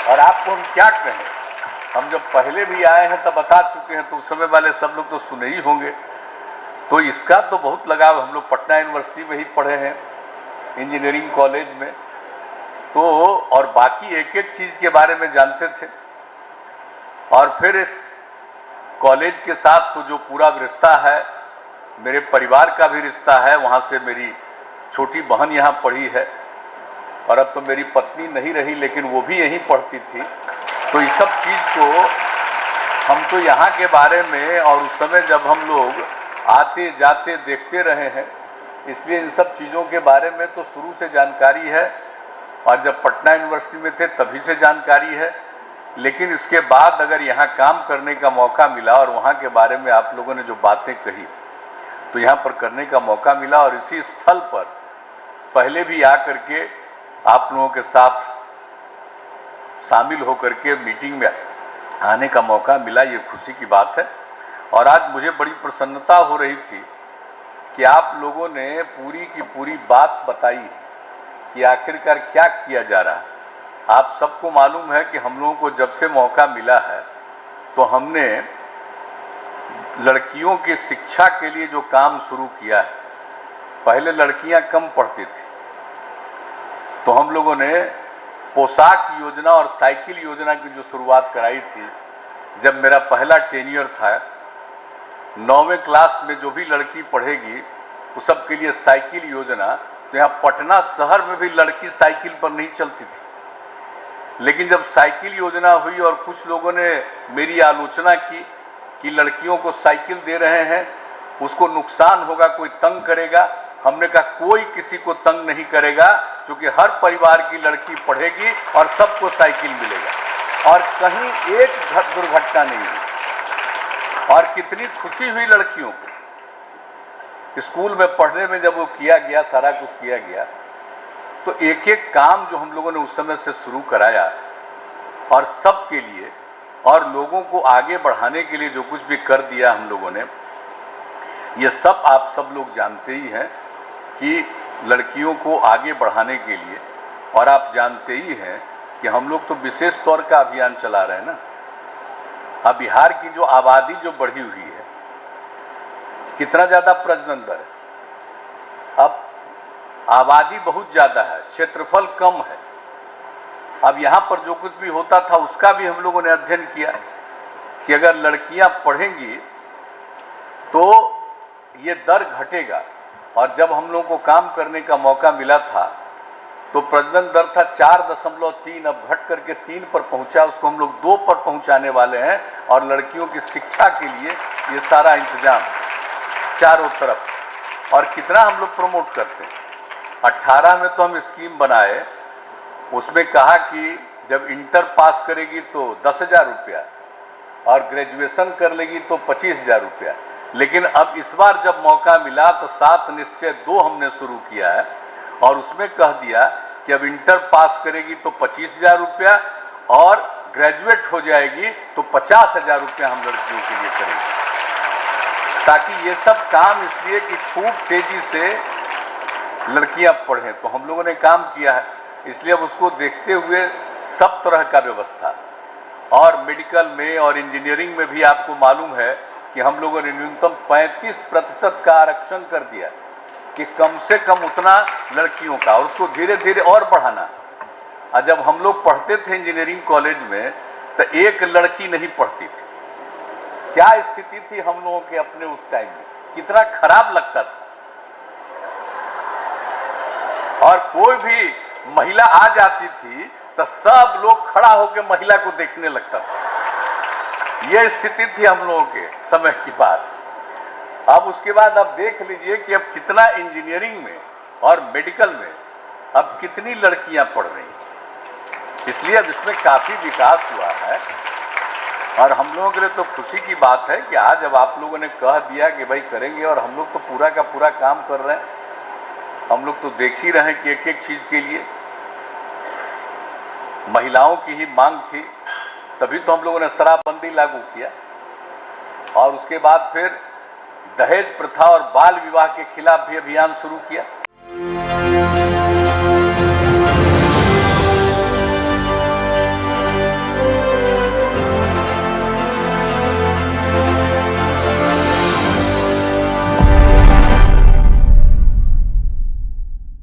और आपको हम क्या कहें, हम जब पहले भी आए हैं तब बता चुके हैं, तो उस समय वाले सब लोग तो सुने ही होंगे। तो इसका तो बहुत लगाव, हम लोग पटना यूनिवर्सिटी में ही पढ़े हैं, इंजीनियरिंग कॉलेज में, तो और बाकी एक एक चीज के बारे में जानते थे। और फिर इस कॉलेज के साथ तो जो पूरा रिश्ता है, मेरे परिवार का भी रिश्ता है, वहां से मेरी छोटी बहन यहाँ पढ़ी है और अब तो मेरी पत्नी नहीं रही, लेकिन वो भी यहीं पढ़ती थी। तो इस सब चीज को हम तो यहाँ के बारे में, और उस समय जब हम लोग आते जाते देखते रहे हैं, इसलिए इन सब चीज़ों के बारे में तो शुरू से जानकारी है, और जब पटना यूनिवर्सिटी में थे तभी से जानकारी है। लेकिन इसके बाद अगर यहाँ काम करने का मौका मिला और वहाँ के बारे में आप लोगों ने जो बातें कही, तो यहाँ पर करने का मौका मिला, और इसी स्थल पर पहले भी आकर के आप लोगों के साथ शामिल होकर के मीटिंग में आने का मौका मिला, ये खुशी की बात है। और आज मुझे बड़ी प्रसन्नता हो रही थी कि आप लोगों ने पूरी की पूरी बात बताई कि आखिरकार क्या किया जा रहा है। आप सबको मालूम है कि हम लोगों को जब से मौका मिला है, तो हमने लड़कियों की शिक्षा के लिए जो काम शुरू किया है, पहले लड़कियां कम पढ़ती थी, तो हम लोगों ने पोशाक योजना और साइकिल योजना की जो शुरुआत कराई थी, जब मेरा पहला टेन्योर था, 9वें क्लास में जो भी लड़की पढ़ेगी उस सब के लिए साइकिल योजना। तो यहाँ पटना शहर में भी लड़की साइकिल पर नहीं चलती थी, लेकिन जब साइकिल योजना हुई और कुछ लोगों ने मेरी आलोचना की कि लड़कियों को साइकिल दे रहे हैं, उसको नुकसान होगा, कोई तंग करेगा, हमने कहा कोई किसी को तंग नहीं करेगा, क्योंकि हर परिवार की लड़की पढ़ेगी और सबको साइकिल मिलेगा, और कहीं एक दुर्घटना नहीं हुई। और कितनी खुशी हुई लड़कियों को स्कूल में पढ़ने में, जब वो किया गया, सारा कुछ किया गया। तो एक एक काम जो हम लोगों ने उस समय से शुरू कराया, और सबके लिए और लोगों को आगे बढ़ाने के लिए जो कुछ भी कर दिया हम लोगों ने, ये सब आप सब लोग जानते ही हैं कि लड़कियों को आगे बढ़ाने के लिए। और आप जानते ही हैं कि हम लोग तो विशेष तौर का अभियान चला रहे हैं ना। अब बिहार की जो आबादी जो बढ़ी हुई है, कितना ज्यादा प्रजनन दर है, अब आबादी बहुत ज्यादा है, क्षेत्रफल कम है। अब यहां पर जो कुछ भी होता था उसका भी हम लोगों ने अध्ययन किया कि अगर लड़कियां पढ़ेंगी तो ये दर घटेगा। और जब हम लोगों को काम करने का मौका मिला था, तो प्रजनन दर था 4.3, अब घट करके 3 पर पहुंचा, उसको हम लोग 2 पर पहुंचाने वाले हैं। और लड़कियों की शिक्षा के लिए ये सारा इंतजाम चारों तरफ। और कितना हम लोग प्रमोट करते हैं। 18 में तो हम स्कीम बनाए, उसमें कहा कि जब इंटर पास करेगी तो 10,000 रुपया, और ग्रेजुएशन कर लेगी तो 25,000 रुपया। लेकिन अब इस बार जब मौका मिला तो 7 निश्चय 2 हमने शुरू किया है, और उसमें कह दिया कि अब इंटर पास करेगी तो 25,000 रुपया, और ग्रेजुएट हो जाएगी तो 50,000 रुपया हम लड़कियों के लिए करेंगे। ताकि ये सब काम इसलिए कि खूब तेजी से लड़कियां पढ़ें, तो हम लोगों ने काम किया है। इसलिए अब उसको देखते हुए सब तरह का व्यवस्था, और मेडिकल में और इंजीनियरिंग में भी आपको मालूम है कि हम लोगों ने न्यूनतम 35% का आरक्षण कर दिया कि कम से कम उतना लड़कियों का, और उसको धीरे धीरे और बढ़ाना। और जब हम लोग पढ़ते थे इंजीनियरिंग कॉलेज में, तो एक लड़की नहीं पढ़ती थी। क्या स्थिति थी हम लोगों के अपने उस टाइम में, कितना खराब लगता था। और कोई भी महिला आ जाती थी तो सब लोग खड़ा होकर महिला को देखने लगता था। यह स्थिति थी हम लोगों के समय की बात। अब उसके बाद आप देख लीजिए कि अब कितना इंजीनियरिंग में और मेडिकल में अब कितनी लड़कियां पढ़ रही हैं। इसलिए अब इसमें काफी विकास हुआ है, और हम लोगों के लिए तो खुशी की बात है कि आज अब आप लोगों ने कह दिया कि भाई करेंगे, और हम लोग तो पूरा का पूरा काम कर रहे हैं। हम लोग तो देख ही रहे हैं कि एक एक चीज के लिए महिलाओं की ही मांग थी, तभी तो हम लोगों ने शराबबंदी लागू किया, और उसके बाद फिर दहेज प्रथा और बाल विवाह के खिलाफ भी अभियान शुरू किया।